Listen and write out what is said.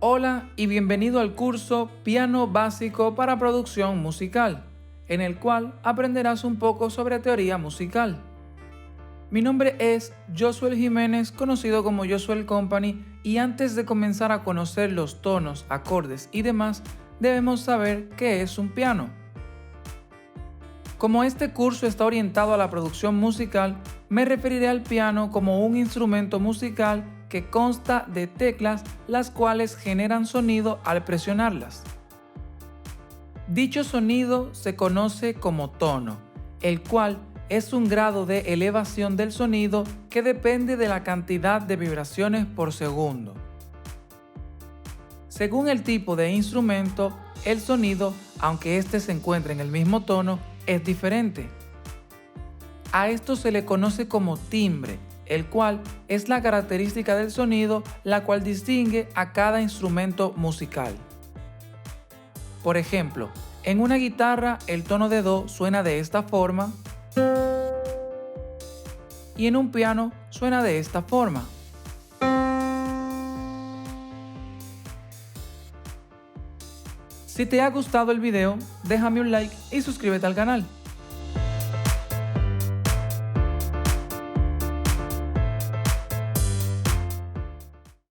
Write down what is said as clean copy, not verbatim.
Hola y bienvenido al curso Piano Básico para Producción Musical, en el cual aprenderás un poco sobre teoría musical. Mi nombre es Josuel Jiménez, conocido como Josuel Company, y antes de comenzar a conocer los tonos, acordes y demás, debemos saber qué es un piano. Como este curso está orientado a la producción musical, me referiré al piano como un instrumento musical que consta de teclas las cuales generan sonido al presionarlas. Dicho sonido se conoce como tono, el cual es un grado de elevación del sonido que depende de la cantidad de vibraciones por segundo. Según el tipo de instrumento, el sonido, aunque éste se encuentre en el mismo tono, es diferente. A esto se le conoce como timbre, el cual es la característica del sonido la cual distingue a cada instrumento musical. Por ejemplo, en una guitarra el tono de do suena de esta forma y en un piano suena de esta forma. Si te ha gustado el video, déjame un like y suscríbete al canal.